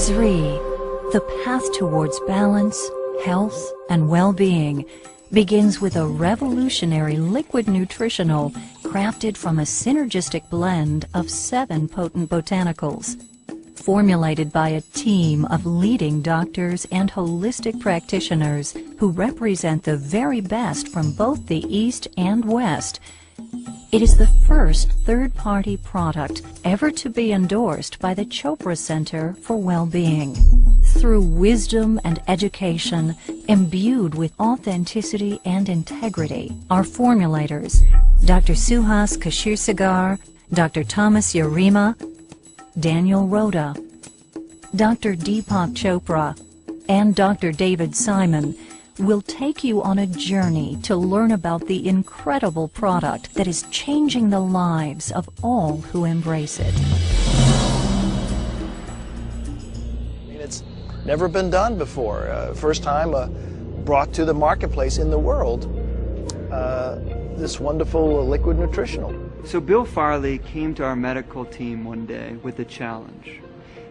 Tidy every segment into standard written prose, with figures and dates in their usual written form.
Zrii, the path towards balance, health, and well-being, begins with a revolutionary liquid nutritional crafted from a synergistic blend of 7 potent botanicals. Formulated by a team of leading doctors and holistic practitioners who represent the very best from both the East and West, it is the first third-party product ever to be endorsed by the Chopra Center for Well-Being. Through wisdom and education, imbued with authenticity and integrity, our formulators, Dr. Suhas Kashirsagar, Dr. Thomas Yarima, Daniel Rhoda, Dr. Deepak Chopra, and Dr. David Simon will take you on a journey to learn about the incredible product that is changing the lives of all who embrace it. It's never been done before. First time brought to the marketplace in the world, this wonderful liquid nutritional. So Bill Farley came to our medical team one day with a challenge.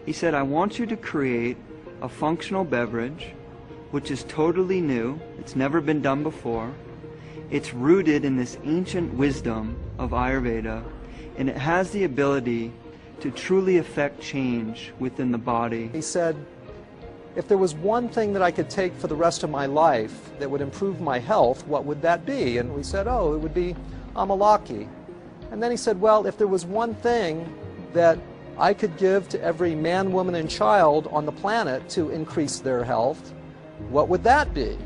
He said, I want you to create a functional beverage which is totally new, it's never been done before, it's rooted in this ancient wisdom of Ayurveda, and it has the ability to truly affect change within the body. He said, if there was one thing that I could take for the rest of my life that would improve my health, what would that be? And we said, oh, it would be Amalaki. And then he said, well, if there was one thing that I could give to every man, woman, and child on the planet to increase their health, what would that be?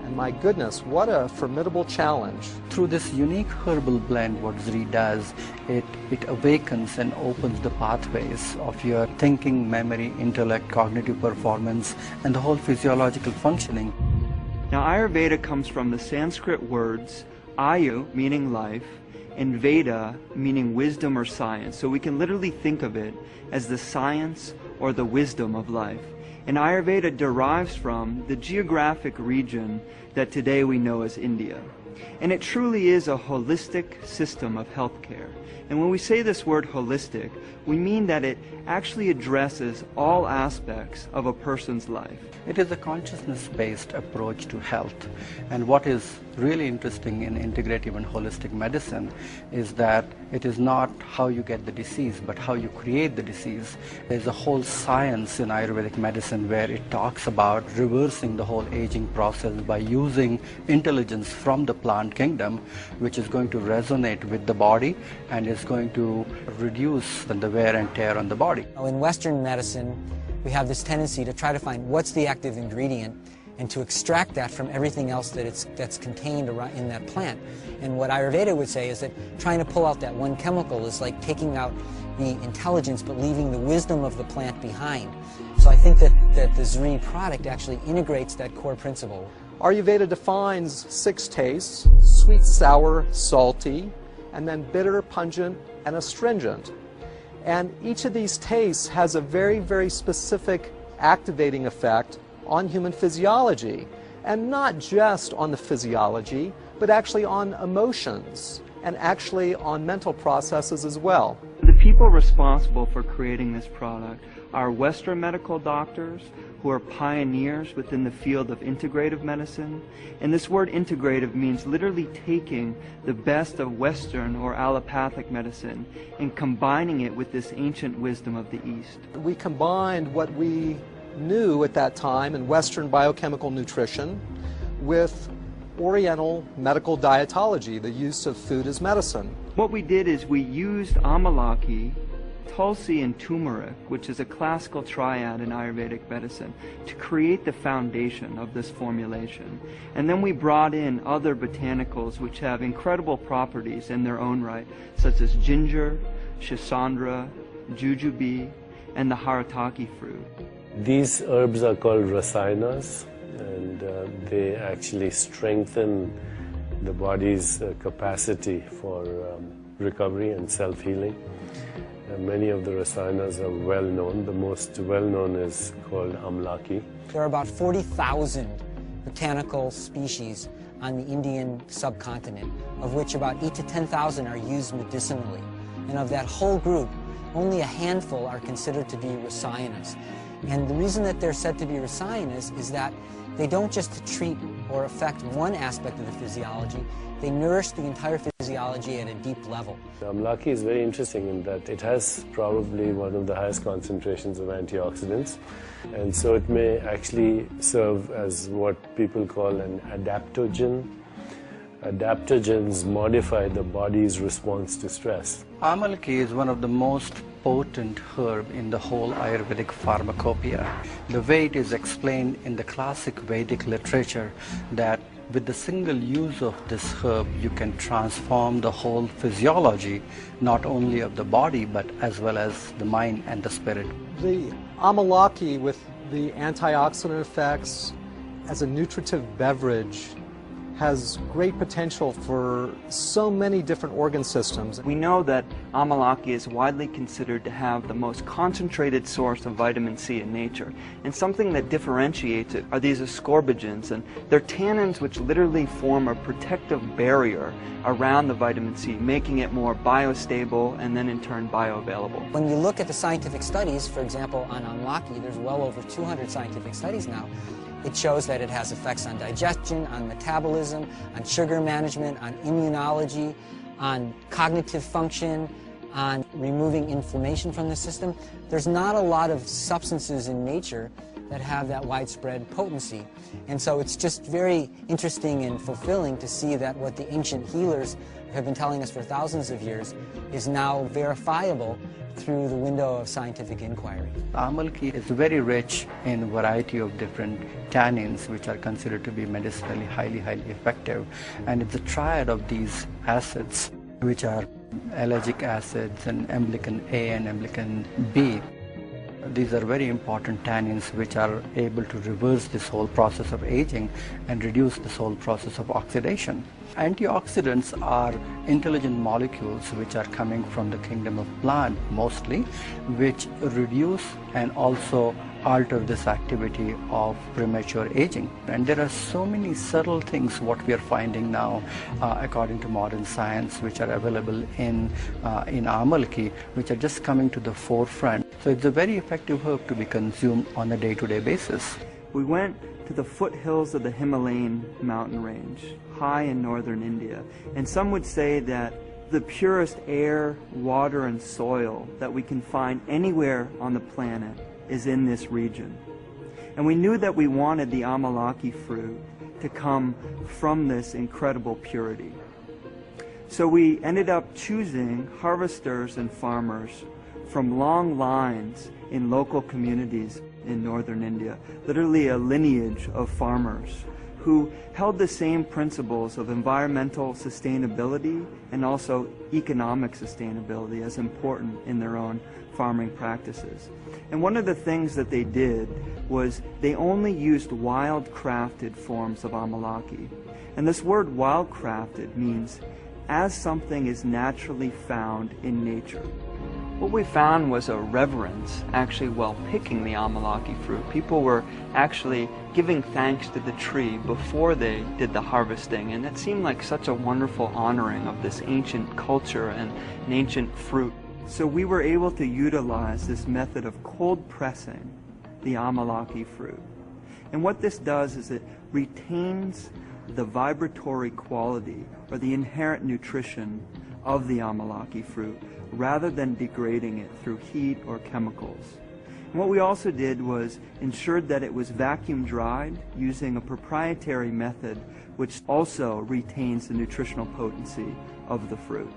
And my goodness, what a formidable challenge. Through this unique herbal blend, what Zrii does, it awakens and opens the pathways of your thinking, memory, intellect, cognitive performance, and the whole physiological functioning. Now Ayurveda comes from the Sanskrit words Ayu, meaning life, and Veda, meaning wisdom or science. So we can literally think of it as the science or the wisdom of life. And Ayurveda derives from the geographic region that today we know as India. And it truly is a holistic system of healthcare. And when we say this word holistic, we mean that it actually addresses all aspects of a person's life. It is a consciousness-based approach to health. And what is really interesting in integrative and holistic medicine is that it is not how you get the disease, but how you create the disease. There's a whole science in Ayurvedic medicine where it talks about reversing the whole aging process by using intelligence from the plant kingdom, which is going to resonate with the body and is going to reduce the wear and tear on the body. In Western medicine, we have this tendency to try to find what's the active ingredient and to extract that from everything else that's contained in that plant. And what Ayurveda would say is that trying to pull out that one chemical is like taking out the intelligence but leaving the wisdom of the plant behind. So I think that the Zrii product actually integrates that core principle. Ayurveda defines 6 tastes: sweet, sour, salty, and then bitter, pungent, and astringent. And each of these tastes has a very, very specific activating effect on human physiology. And not just on the physiology, but actually on emotions and actually on mental processes as well. The people responsible for creating this product are Western medical doctors who are pioneers within the field of integrative medicine. And this word integrative means literally taking the best of Western or allopathic medicine and combining it with this ancient wisdom of the East. We combined what we knew at that time in Western biochemical nutrition with Oriental medical dietology, the use of food as medicine. What we did is we used Amalaki, Tulsi, and turmeric, which is a classical triad in Ayurvedic medicine, to create the foundation of this formulation. And then we brought in other botanicals which have incredible properties in their own right, such as ginger, shisandra, jujube, and the harataki fruit. These herbs are called rasayanas, and they actually strengthen the body's capacity for recovery and self-healing. Many of the rasayanas are well known. The most well known is called Amalaki. There are about 40,000 botanical species on the Indian subcontinent, of which about 8,000 to 10,000 are used medicinally. And of that whole group, only a handful are considered to be rasayanas. And the reason that they're said to be rasayanas is that they don't just treat or affect one aspect of the physiology, they nourish the entire physiology at a deep level. Amalaki is very interesting in that it has probably one of the highest concentrations of antioxidants, and so it may actually serve as what people call an adaptogen. Adaptogens modify the body's response to stress. Amalaki is one of the most potent herb in the whole Ayurvedic pharmacopoeia. The way it is explained in the classic Vedic literature that with the single use of this herb you can transform the whole physiology, not only of the body but as well as the mind and the spirit. The Amalaki, with the antioxidant effects as a nutritive beverage, has great potential for so many different organ systems. We know that Amalaki is widely considered to have the most concentrated source of vitamin C in nature. And something that differentiates it are these ascorbigens, and they're tannins which literally form a protective barrier around the vitamin C, making it more biostable and then in turn bioavailable. When you look at the scientific studies, for example, on Amalaki, there's well over 200 scientific studies now. It shows that it has effects on digestion, on metabolism, on sugar management, on immunology, on cognitive function, on removing inflammation from the system. There's not a lot of substances in nature that have that widespread potency. And so it's just very interesting and fulfilling to see that what the ancient healers have been telling us for thousands of years is now verifiable through the window of scientific inquiry. Amalaki is very rich in a variety of different tannins which are considered to be medicinally highly effective, and it's a triad of these acids which are ellagic acids and emblican A and emblican B. These are very important tannins which are able to reverse this whole process of aging and reduce this whole process of oxidation. Antioxidants are intelligent molecules which are coming from the kingdom of plant mostly, which reduce and also alter this activity of premature aging. And there are so many subtle things what we are finding now according to modern science which are available in Amalaki, which are just coming to the forefront. So it's a very effective herb to be consumed on a day-to-day basis. We went to the foothills of the Himalayan mountain range, high in northern India, and some would say that the purest air, water, and soil that we can find anywhere on the planet is in this region. And we knew that we wanted the Amalaki fruit to come from this incredible purity. So we ended up choosing harvesters and farmers from long lines in local communities in northern India, literally a lineage of farmers who held the same principles of environmental sustainability and also economic sustainability as important in their own farming practices. And one of the things that they did was they only used wild-crafted forms of Amalaki. And this word wild-crafted means as something is naturally found in nature. What we found was a reverence actually while picking the Amalaki fruit. People were actually giving thanks to the tree before they did the harvesting, and it seemed like such a wonderful honoring of this ancient culture and an ancient fruit. So we were able to utilize this method of cold pressing the Amalaki fruit. And what this does is it retains the vibratory quality or the inherent nutrition of the Amalaki fruit rather than degrading it through heat or chemicals. And what we also did was ensured that it was vacuum dried using a proprietary method which also retains the nutritional potency of the fruit.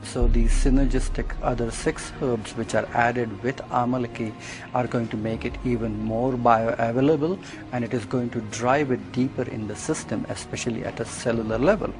So these synergistic other 6 herbs which are added with Amalaki are going to make it even more bioavailable, and it is going to drive it deeper in the system, especially at a cellular level.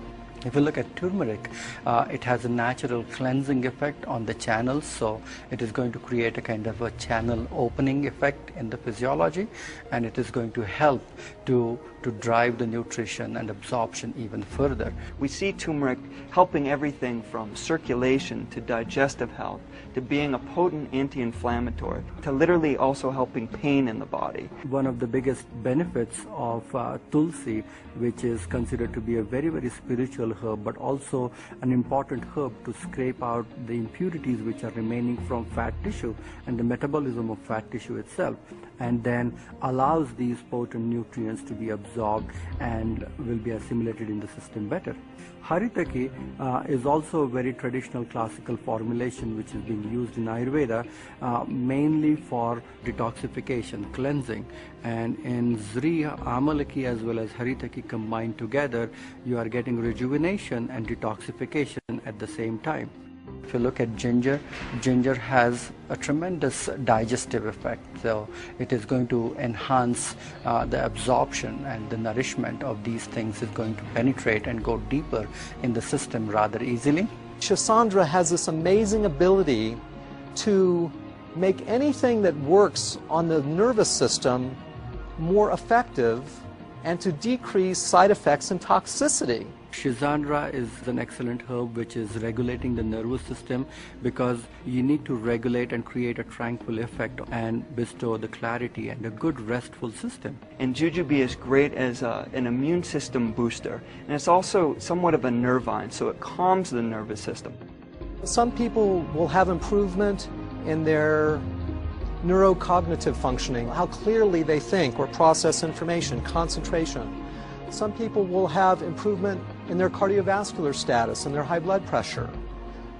If you look at turmeric, it has a natural cleansing effect on the channels, so it is going to create a kind of a channel opening effect in the physiology, and it is going to help to drive the nutrition and absorption even further. We see turmeric helping everything from circulation to digestive health, to being a potent anti-inflammatory, to literally also helping pain in the body. One of the biggest benefits of Tulsi, which is considered to be a very spiritual herb, but also an important herb to scrape out the impurities which are remaining from fat tissue and the metabolism of fat tissue itself, and then allows these potent nutrients to be absorbed and will be assimilated in the system better. Haritaki is also a very traditional classical formulation which is being used in Ayurveda mainly for detoxification, cleansing. And in Zrii Amalaki as well as Haritaki combined together, you are getting rejuvenation and detoxification at the same time. If you look at ginger, ginger has a tremendous digestive effect, so it is going to enhance the absorption, and the nourishment of these things is going to penetrate and go deeper in the system rather easily. Shisandra has this amazing ability to make anything that works on the nervous system more effective and to decrease side effects and toxicity. Shisandra is an excellent herb which is regulating the nervous system, because you need to regulate and create a tranquil effect and bestow the clarity and a good restful system. And jujube is great as an immune system booster, and it's also somewhat of a nervine, so it calms the nervous system. Some people will have improvement in their neurocognitive functioning, how clearly they think or process information, concentration. Some people will have improvement in their cardiovascular status and their high blood pressure.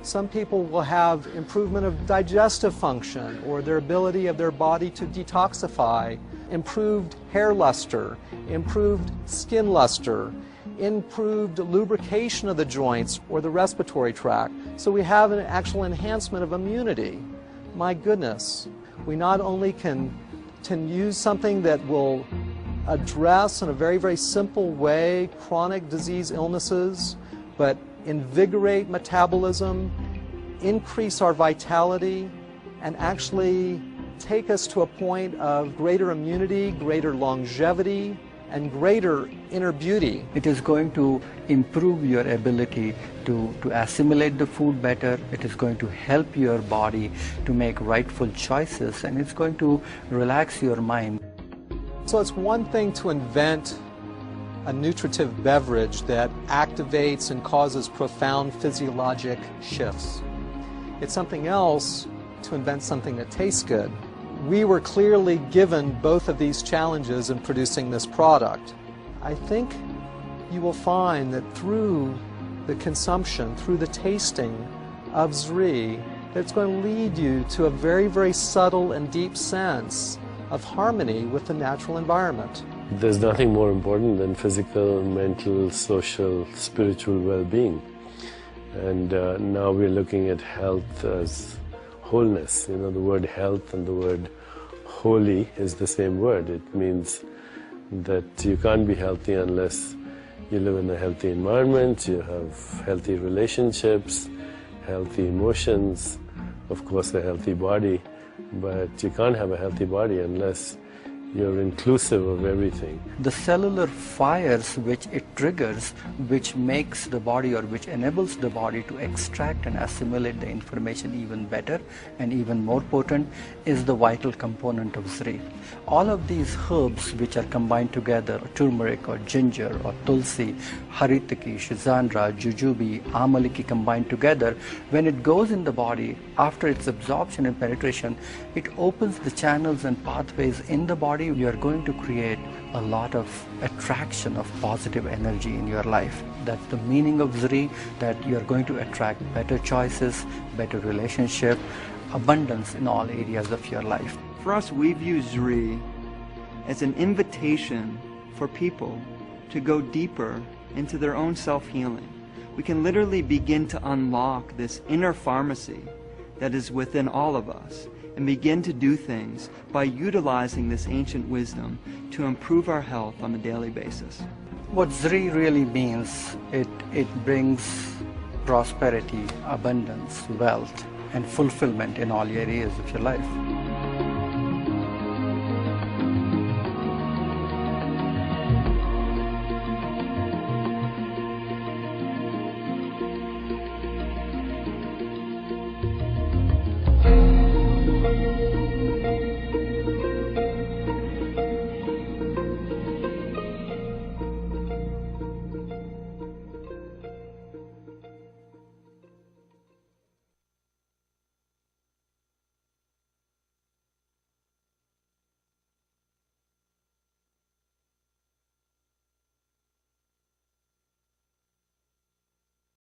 Some people will have improvement of digestive function or their ability of their body to detoxify, improved hair luster, improved skin luster, improved lubrication of the joints or the respiratory tract. So we have an actual enhancement of immunity. My goodness, we not only can use something that will address in a very, very simple way chronic disease illnesses, but invigorate metabolism, increase our vitality, and actually take us to a point of greater immunity, greater longevity, and greater inner beauty. It is going to improve your ability to assimilate the food better. It is going to help your body to make rightful choices, and it's going to relax your mind. So it's one thing to invent a nutritive beverage that activates and causes profound physiologic shifts. It's something else to invent something that tastes good. We were clearly given both of these challenges in producing this product. I think you will find that through the consumption, through the tasting of Zrii, that it's going to lead you to a very, very subtle and deep sense of harmony with the natural environment. There's nothing more important than physical, mental, social, spiritual well-being. And now we're looking at health as wholeness. You know, the word health and the word holy is the same word. It means that you can't be healthy unless you live in a healthy environment, you have healthy relationships, healthy emotions, of course a healthy body. But you can't have a healthy body unless you're inclusive of everything. The cellular fires which it triggers, which makes the body or which enables the body to extract and assimilate the information even better and even more potent, is the vital component of Zrii. All of these herbs which are combined together, turmeric or ginger or tulsi, haritaki, shisandra, jujube, amalaki combined together, when it goes in the body, after its absorption and penetration, it opens the channels and pathways in the body. You are going to create a lot of attraction of positive energy in your life. That's the meaning of Zrii, that you are going to attract better choices, better relationship, abundance in all areas of your life. For us, we view Zrii as an invitation for people to go deeper into their own self-healing. We can literally begin to unlock this inner pharmacy that is within all of us, and begin to do things by utilizing this ancient wisdom to improve our health on a daily basis. What Zrii really means, it brings prosperity, abundance, wealth, and fulfillment in all areas of your life.